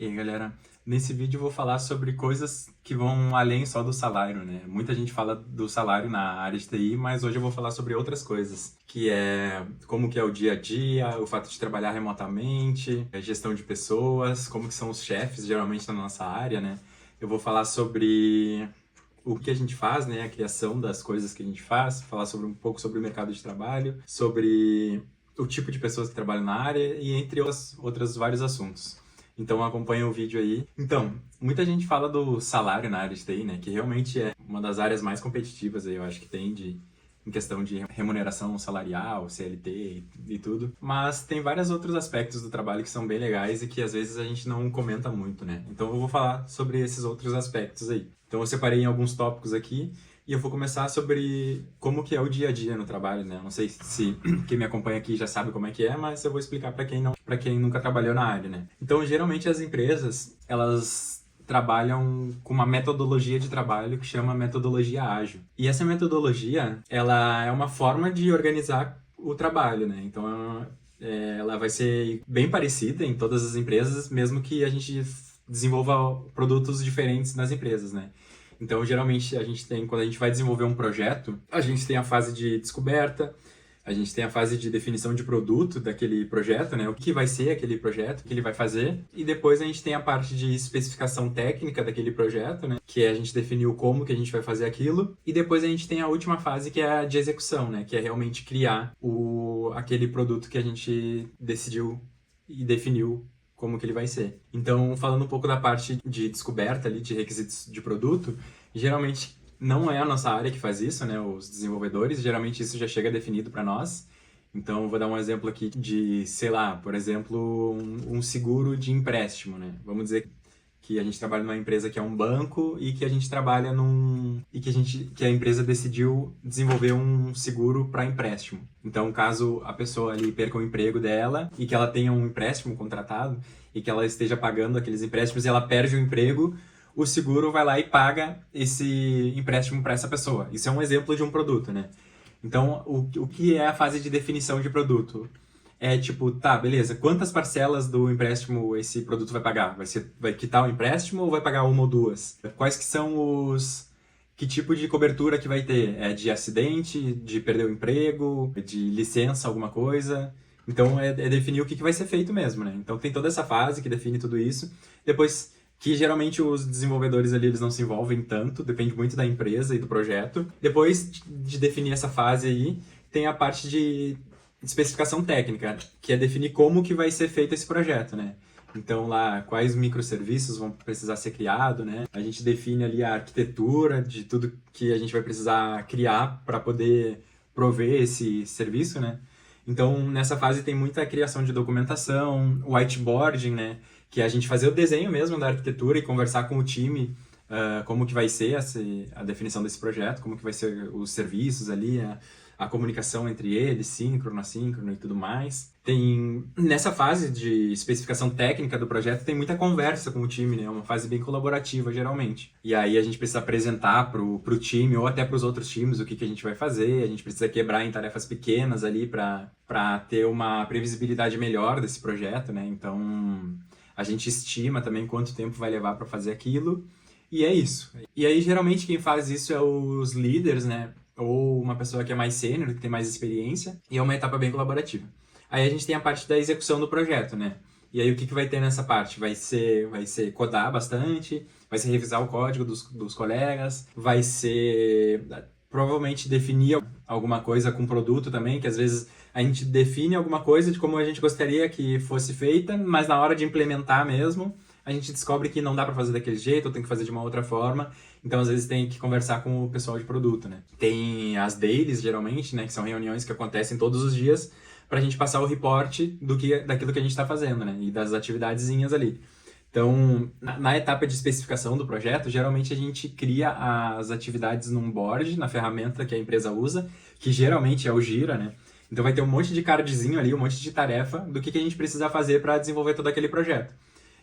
E aí, galera, nesse vídeo eu vou falar sobre coisas que vão além só do salário, né? Muita gente fala do salário na área de TI, mas hoje eu vou falar sobre outras coisas, que é como que é o dia a dia, o fato de trabalhar remotamente, a gestão de pessoas, como que são os chefes geralmente na nossa área, né? Eu vou falar sobre o que a gente faz, né? A criação das coisas que a gente faz, falar sobre um pouco sobre o mercado de trabalho, sobre o tipo de pessoas que trabalham na área e entre outros vários assuntos. Então acompanha o vídeo aí. Então, muita gente fala do salário na área de TI, né? Que realmente é uma das áreas mais competitivas aí, eu acho que tem em questão de remuneração salarial, CLT e tudo. Mas tem vários outros aspectos do trabalho que são bem legais e que às vezes a gente não comenta muito, né? Então eu vou falar sobre esses outros aspectos aí. Então eu separei em alguns tópicos aqui e eu vou começar sobre como que é o dia a dia no trabalho, né? Não sei se quem me acompanha aqui já sabe como é que é, mas eu vou explicar para quem não, para quem nunca trabalhou na área, né? Então, geralmente as empresas, elas trabalham com uma metodologia de trabalho que chama metodologia ágil. E essa metodologia, ela é uma forma de organizar o trabalho, né? Então, ela vai ser bem parecida em todas as empresas, mesmo que a gente desenvolva produtos diferentes nas empresas, né? Então, geralmente, quando a gente vai desenvolver um projeto, a gente tem a fase de descoberta, a gente tem a fase de definição de produto daquele projeto, né? O que vai ser aquele projeto, o que ele vai fazer. E depois a gente tem a parte de especificação técnica daquele projeto, né? Que é a gente definir o como que a gente vai fazer aquilo. E depois a gente tem a última fase, que é a de execução, né? Que é realmente criar aquele produto que a gente decidiu e definiu como que ele vai ser. Então, falando um pouco da parte de descoberta ali, de requisitos de produto, geralmente não é a nossa área que faz isso, né? Os desenvolvedores, geralmente isso já chega definido para nós. Então, vou dar um exemplo aqui de, sei lá, por exemplo, um seguro de empréstimo, né? Vamos dizer que a gente trabalha numa empresa que é um banco e que a gente trabalha que a empresa decidiu desenvolver um seguro para empréstimo. Então, caso a pessoa ali perca o emprego dela e que ela tenha um empréstimo contratado e que ela esteja pagando aqueles empréstimos e ela perde o emprego, o seguro vai lá e paga esse empréstimo para essa pessoa. Isso é um exemplo de um produto, né? Então, o que é a fase de definição de produto? É tipo, tá, beleza, quantas parcelas do empréstimo esse produto vai pagar? Vai quitar o empréstimo ou vai pagar uma ou duas? Quais que são que tipo de cobertura que vai ter? É de acidente, de perder o emprego, de licença, alguma coisa? Então, é definir o que vai ser feito mesmo, né? Então, tem toda essa fase que define tudo isso. Depois, que geralmente os desenvolvedores ali eles não se envolvem tanto, depende muito da empresa e do projeto. Depois de definir essa fase aí, tem a parte de especificação técnica, que é definir como que vai ser feito esse projeto, né? Então lá, quais microserviços vão precisar ser criados, né? A gente define ali a arquitetura de tudo que a gente vai precisar criar para poder prover esse serviço, né? Então, nessa fase tem muita criação de documentação, whiteboarding, né? Que é a gente fazer o desenho mesmo da arquitetura e conversar com o time como que vai ser a definição desse projeto, como que vai ser os serviços ali, a comunicação entre eles, síncrono, assíncrono e tudo mais. Nessa fase de especificação técnica do projeto, tem muita conversa com o time, né? É uma fase bem colaborativa, geralmente. E aí a gente precisa apresentar pro time ou até pros outros times o que a gente vai fazer, a gente precisa quebrar em tarefas pequenas ali para ter uma previsibilidade melhor desse projeto, né? Então, a gente estima também quanto tempo vai levar para fazer aquilo, e é isso. E aí, geralmente, quem faz isso é os líderes, né? Ou uma pessoa que é mais sênior, que tem mais experiência, e é uma etapa bem colaborativa. Aí a gente tem a parte da execução do projeto, né? E aí o que vai ter nessa parte? Vai ser codar bastante, vai ser revisar o código dos colegas, vai ser provavelmente definir alguma coisa com o produto também, que às vezes a gente define alguma coisa de como a gente gostaria que fosse feita, mas na hora de implementar mesmo, a gente descobre que não dá para fazer daquele jeito, ou tem que fazer de uma outra forma. Então, às vezes, tem que conversar com o pessoal de produto, né? Tem as dailies, geralmente, né? Que são reuniões que acontecem todos os dias para a gente passar o report daquilo que a gente está fazendo, né? E das atividadezinhas ali. Então, na etapa de especificação do projeto, geralmente a gente cria as atividades num board, na ferramenta que a empresa usa, que geralmente é o Gira, né? Então vai ter um monte de cardzinho ali, um monte de tarefa do que a gente precisa fazer para desenvolver todo aquele projeto.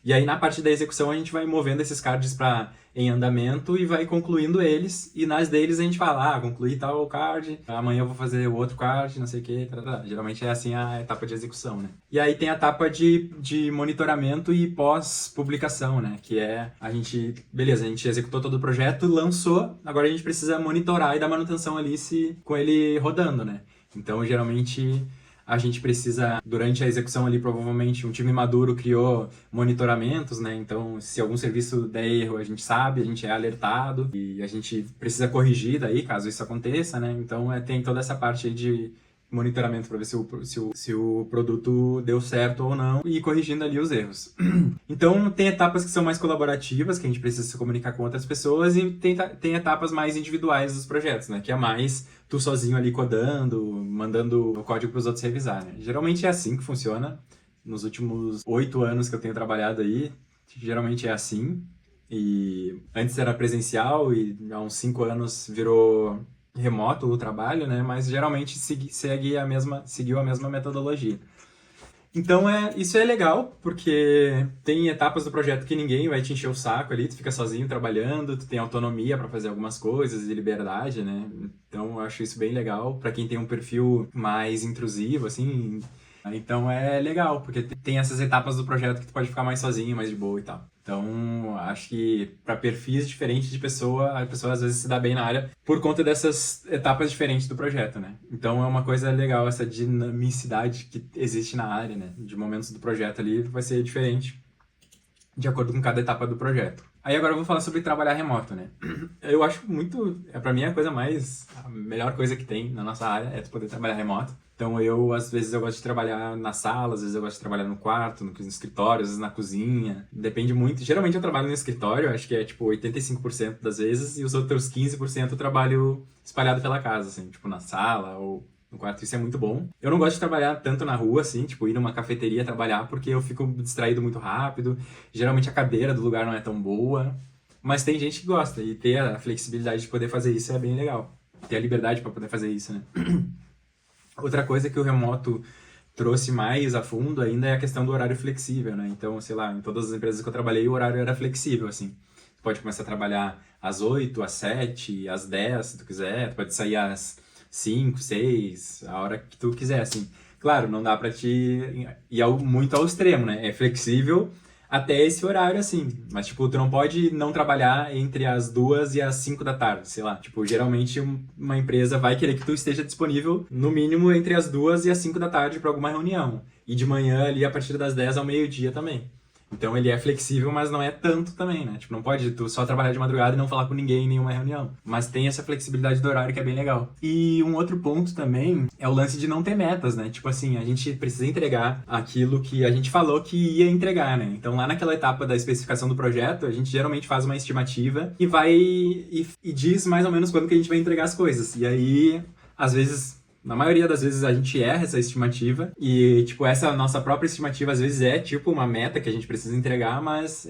E aí, na parte da execução, a gente vai movendo esses cards em andamento e vai concluindo eles. E nas deles a gente fala, concluí tal card, amanhã eu vou fazer o outro card, não sei o que. Geralmente é assim a etapa de execução, né? E aí tem a etapa de monitoramento e pós-publicação, né? Que é beleza, a gente executou todo o projeto, lançou, agora a gente precisa monitorar e dar manutenção ali com ele rodando, né? Então, geralmente, a gente precisa, durante a execução ali, provavelmente, um time maduro criou monitoramentos, né? Então, se algum serviço der erro, a gente sabe, a gente é alertado e a gente precisa corrigir daí, caso isso aconteça, né? Então, tem toda essa parte aí de monitoramento para ver se o produto deu certo ou não e corrigindo ali os erros. Então, tem etapas que são mais colaborativas, que a gente precisa se comunicar com outras pessoas, e tem etapas mais individuais dos projetos, né? Que é mais tu sozinho ali codando, mandando o código para os outros revisar, né? Geralmente é assim que funciona. Nos últimos 8 anos que eu tenho trabalhado aí, geralmente é assim. E antes era presencial e há uns 5 anos virou remoto o trabalho, né? Mas geralmente seguiu a mesma metodologia. Então, isso é legal, porque tem etapas do projeto que ninguém vai te encher o saco ali, tu fica sozinho trabalhando, tu tem autonomia para fazer algumas coisas e liberdade, né? Então, eu acho isso bem legal para quem tem um perfil mais intrusivo, assim. Então, é legal, porque tem essas etapas do projeto que tu pode ficar mais sozinho, mais de boa e tal. Então, acho que para perfis diferentes de pessoa, a pessoa às vezes se dá bem na área por conta dessas etapas diferentes do projeto, né? Então, é uma coisa legal essa dinamicidade que existe na área, né? De momentos do projeto ali vai ser diferente de acordo com cada etapa do projeto. Aí agora eu vou falar sobre trabalhar remoto, né? Eu acho pra mim a melhor coisa que tem na nossa área é tu poder trabalhar remoto. Então às vezes eu gosto de trabalhar na sala, às vezes eu gosto de trabalhar no quarto, no escritório, às vezes na cozinha. Depende muito. Geralmente eu trabalho no escritório, acho que é tipo 85% das vezes, e os outros 15% eu trabalho espalhado pela casa, assim, tipo na sala ou no quarto. Isso é muito bom. Eu não gosto de trabalhar tanto na rua, assim, tipo ir numa cafeteria trabalhar, porque eu fico distraído muito rápido. Geralmente a cadeira do lugar não é tão boa. Mas tem gente que gosta, e ter a flexibilidade de poder fazer isso é bem legal. Ter a liberdade para poder fazer isso, né? Outra coisa que o remoto trouxe mais a fundo ainda é a questão do horário flexível, né? Então, sei lá, em todas as empresas que eu trabalhei, o horário era flexível, assim. Tu pode começar a trabalhar às 8, às 7, às 10, se tu quiser. Tu pode sair às 5, 6, a hora que tu quiser, assim. Claro, não dá pra te ir muito ao extremo, né? É flexível até esse horário, assim. Mas, tipo, tu não pode não trabalhar entre as 2 e as 5 da tarde, sei lá. Tipo, geralmente uma empresa vai querer que tu esteja disponível, no mínimo, entre as 2 e as 5 da tarde para alguma reunião. E de manhã, ali, a partir das 10 ao meio-dia também. Então ele é flexível, mas não é tanto também, né? Tipo, não pode tu só trabalhar de madrugada e não falar com ninguém em nenhuma reunião. Mas tem essa flexibilidade do horário que é bem legal. E um outro ponto também é o lance de não ter metas, né? Tipo assim, a gente precisa entregar aquilo que a gente falou que ia entregar, né? Então lá naquela etapa da especificação do projeto, a gente geralmente faz uma estimativa e vai e diz mais ou menos quando que a gente vai entregar as coisas. E aí, às vezes, na maioria das vezes a gente erra essa estimativa e, tipo, essa nossa própria estimativa às vezes é, tipo, uma meta que a gente precisa entregar, mas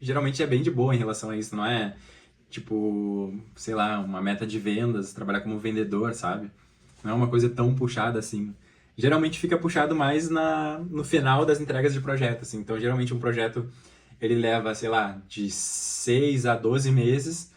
geralmente é bem de boa em relação a isso, não é, tipo, sei lá, uma meta de vendas, trabalhar como vendedor, sabe? Não é uma coisa tão puxada assim. Geralmente fica puxado mais no final das entregas de projeto, assim. Então, geralmente um projeto, ele leva, sei lá, de 6 a 12 meses,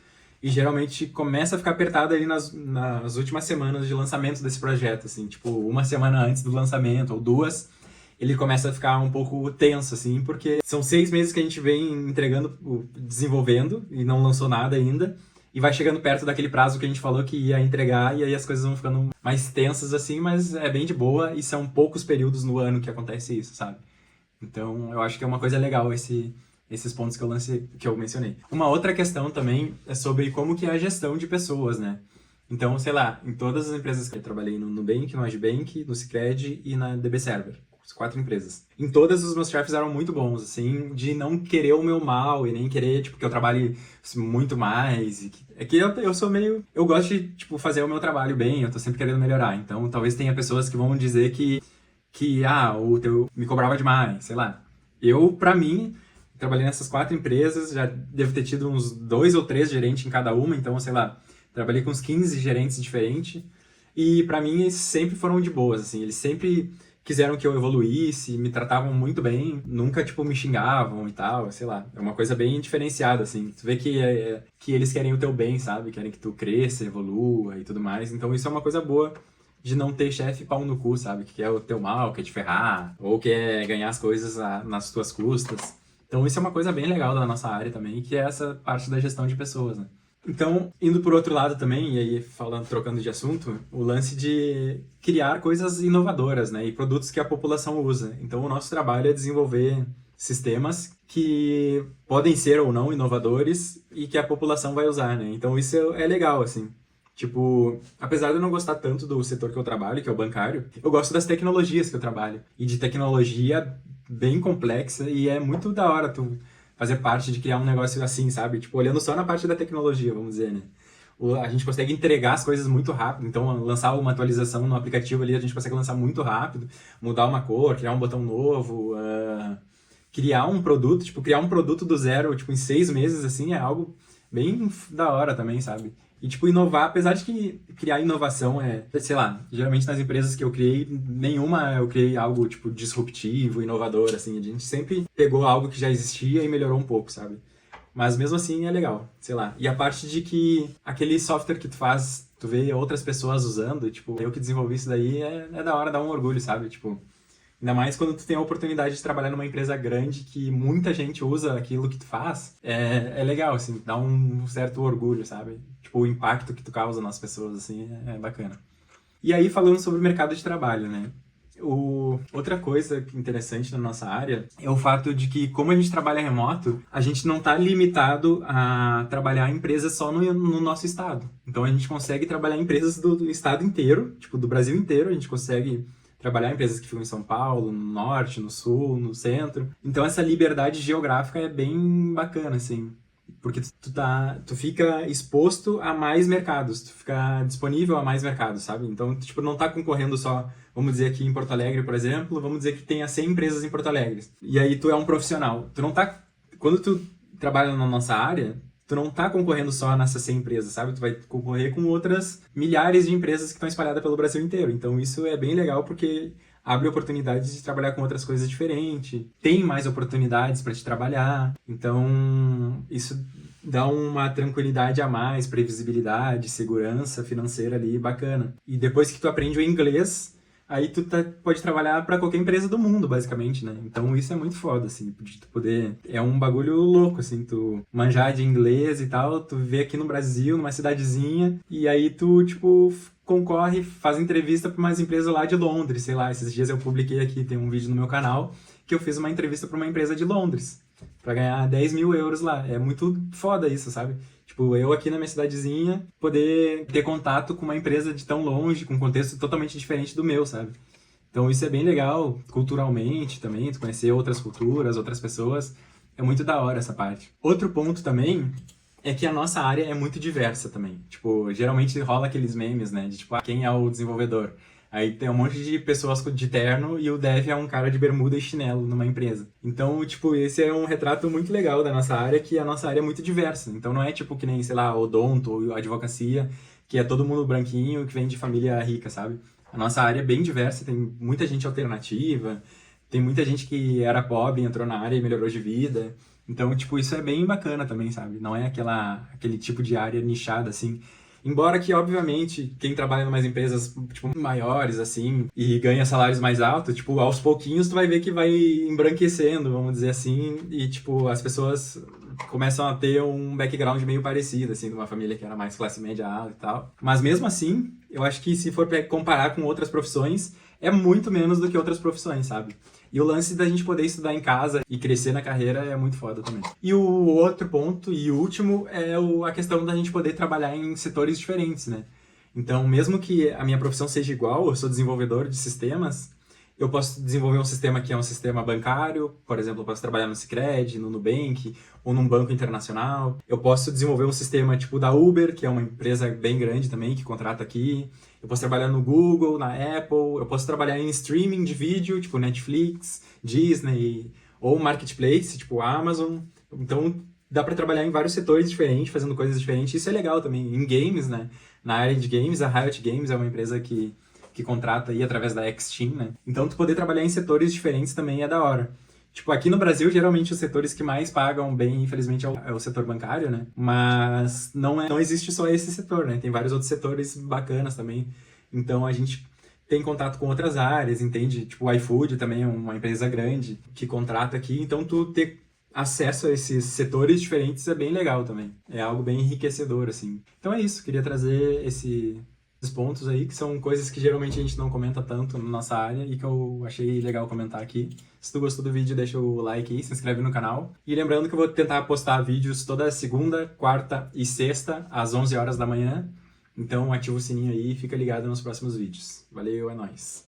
e geralmente começa a ficar apertado ali nas últimas semanas de lançamento desse projeto, assim, tipo, uma semana antes do lançamento, ou 2, ele começa a ficar um pouco tenso, assim, porque são 6 meses que a gente vem entregando, desenvolvendo, e não lançou nada ainda, e vai chegando perto daquele prazo que a gente falou que ia entregar, e aí as coisas vão ficando mais tensas, assim, mas é bem de boa, e são poucos períodos no ano que acontece isso, sabe? Então, eu acho que é uma coisa legal esses pontos que eu mencionei. Uma outra questão também é sobre como que é a gestão de pessoas, né? Então, sei lá, em todas as empresas que eu trabalhei, no Nubank, no Agibank, no Sicredi e na DB Server, as 4 empresas. Em todas os meus chefes eram muito bons, assim, de não querer o meu mal e nem querer, tipo, que eu trabalhe muito mais. É que eu sou meio... Eu gosto de, tipo, fazer o meu trabalho bem, eu tô sempre querendo melhorar. Então, talvez tenha pessoas que vão dizer que o teu me cobrava demais, sei lá. Pra mim, trabalhei nessas 4 empresas, já devo ter tido uns 2 ou 3 gerentes em cada uma, então, sei lá, trabalhei com uns 15 gerentes diferentes, e pra mim eles sempre foram de boas, assim, eles sempre quiseram que eu evoluísse, me tratavam muito bem, nunca, tipo, me xingavam e tal, sei lá. É uma coisa bem diferenciada, assim. Tu vê que eles querem o teu bem, sabe? Querem que tu cresça, evolua e tudo mais. Então isso é uma coisa boa de não ter chefe pau no cu, sabe? Que quer o teu mal, quer te ferrar, ou quer ganhar as coisas nas tuas custas. Então isso é uma coisa bem legal da nossa área também, que é essa parte da gestão de pessoas, né? Então, indo por outro lado também, e aí falando, trocando de assunto, o lance de criar coisas inovadoras, né, e produtos que a população usa. Então, o nosso trabalho é desenvolver sistemas que podem ser ou não inovadores e que a população vai usar, né? Então, isso é legal, assim. Tipo, apesar de eu não gostar tanto do setor que eu trabalho, que é o bancário, eu gosto das tecnologias que eu trabalho. E de tecnologia bem complexa, e é muito da hora tu fazer parte de criar um negócio assim, sabe? Tipo, olhando só na parte da tecnologia, vamos dizer, né? A gente consegue entregar as coisas muito rápido, então lançar uma atualização no aplicativo ali, a gente consegue lançar muito rápido, mudar uma cor, criar um botão novo, criar um produto, tipo, criar um produto do zero, tipo, em 6 meses, assim, é algo bem da hora também, sabe? E, tipo, inovar, apesar de que criar inovação sei lá, geralmente nas empresas que eu criei, nenhuma eu criei algo, tipo, disruptivo, inovador, assim. A gente sempre pegou algo que já existia e melhorou um pouco, sabe? Mas mesmo assim é legal, sei lá. E a parte de que aquele software que tu faz, tu vê outras pessoas usando, tipo, eu que desenvolvi isso daí, é da hora, dá um orgulho, sabe? Tipo, ainda mais quando tu tem a oportunidade de trabalhar numa empresa grande que muita gente usa aquilo que tu faz, é legal, assim, dá um certo orgulho, sabe? Tipo, o impacto que tu causa nas pessoas, assim, é bacana. E aí, falando sobre o mercado de trabalho, né? Outra coisa interessante na nossa área é o fato de que, como a gente trabalha remoto, a gente não está limitado a trabalhar em empresas só no nosso estado. Então, a gente consegue trabalhar em empresas do estado inteiro, tipo, do Brasil inteiro, a gente consegue trabalhar em empresas que ficam em São Paulo, no norte, no sul, no centro. Então essa liberdade geográfica é bem bacana, assim. Porque tu fica exposto a mais mercados, tu fica disponível a mais mercados, sabe? Então, tu, tipo, não tá concorrendo só, vamos dizer aqui em Porto Alegre, por exemplo, vamos dizer que tenha 100 empresas em Porto Alegre. E aí tu é um profissional. Tu não tá... Quando tu trabalha na nossa área, tu não tá concorrendo só nessas 100 empresas, sabe? Tu vai concorrer com outras milhares de empresas que estão espalhadas pelo Brasil inteiro. Então isso é bem legal porque abre oportunidades de trabalhar com outras coisas diferentes, tem mais oportunidades para te trabalhar. Então isso dá uma tranquilidade a mais, previsibilidade, segurança financeira ali bacana. E depois que tu aprende o inglês, aí tu pode trabalhar para qualquer empresa do mundo, basicamente, né? Então isso é muito foda, assim, de tu poder... É um bagulho louco, assim, tu manjar de inglês e tal, tu vê aqui no Brasil, numa cidadezinha, e aí tu, tipo, concorre, faz entrevista para umas empresas lá de Londres, sei lá. Esses dias eu publiquei aqui, tem um vídeo no meu canal, que eu fiz uma entrevista para uma empresa de Londres, para ganhar 10 mil euros lá. É muito foda isso, sabe? Tipo, eu aqui na minha cidadezinha, poder ter contato com uma empresa de tão longe, com um contexto totalmente diferente do meu, sabe? Então isso é bem legal, culturalmente também, tu conhecer outras culturas, outras pessoas. É muito da hora essa parte. Outro ponto também é que a nossa área é muito diversa também. Tipo, geralmente rola aqueles memes, né? De tipo, quem é o desenvolvedor? Aí tem um monte de pessoas de terno e o dev é um cara de bermuda e chinelo numa empresa. Então, tipo, esse é um retrato muito legal da nossa área, que a nossa área é muito diversa. Então não é tipo que nem, sei lá, odonto ou advocacia, que é todo mundo branquinho, que vem de família rica, sabe? A nossa área é bem diversa, tem muita gente alternativa, tem muita gente que era pobre, entrou na área e melhorou de vida. Então, tipo, isso é bem bacana também, sabe? Não é aquele tipo de área nichada, assim. Embora que, obviamente, quem trabalha em umas empresas, tipo, maiores, assim, e ganha salários mais altos, tipo, aos pouquinhos tu vai ver que vai embranquecendo, vamos dizer assim, e, tipo, as pessoas começam a ter um background meio parecido, assim, de uma família que era mais classe média alta e tal. Mas mesmo assim, eu acho que se for pra comparar com outras profissões, é muito menos do que outras profissões, sabe? E o lance da gente poder estudar em casa e crescer na carreira é muito foda também. E o outro ponto, e último, é a questão da gente poder trabalhar em setores diferentes, né? Então, mesmo que a minha profissão seja igual, eu sou desenvolvedor de sistemas, eu posso desenvolver um sistema que é um sistema bancário, por exemplo, eu posso trabalhar no Sicredi, no Nubank, ou num banco internacional. Eu posso desenvolver um sistema tipo da Uber, que é uma empresa bem grande também, que contrata aqui. Eu posso trabalhar no Google, na Apple, eu posso trabalhar em streaming de vídeo, tipo Netflix, Disney, ou Marketplace, tipo Amazon. Então, dá para trabalhar em vários setores diferentes, fazendo coisas diferentes. Isso é legal também. Em games, né? Na área de games, a Riot Games é uma empresa que que contrata aí através da X-Team, né? Então, tu poder trabalhar em setores diferentes também é da hora. Tipo, aqui no Brasil, geralmente os setores que mais pagam bem, infelizmente, é o setor bancário, né? Mas não existe só esse setor, né? Tem vários outros setores bacanas também. Então, a gente tem contato com outras áreas, entende? Tipo, o iFood também é uma empresa grande que contrata aqui. Então, tu ter acesso a esses setores diferentes é bem legal também. É algo bem enriquecedor, assim. Então é isso, queria trazer esses pontos aí, que são coisas que geralmente a gente não comenta tanto na nossa área e que eu achei legal comentar aqui. Se tu gostou do vídeo, deixa o like aí, se inscreve no canal. E lembrando que eu vou tentar postar vídeos toda segunda, quarta e sexta, às 11 horas da manhã. Então ativa o sininho aí e fica ligado nos próximos vídeos. Valeu, é nóis!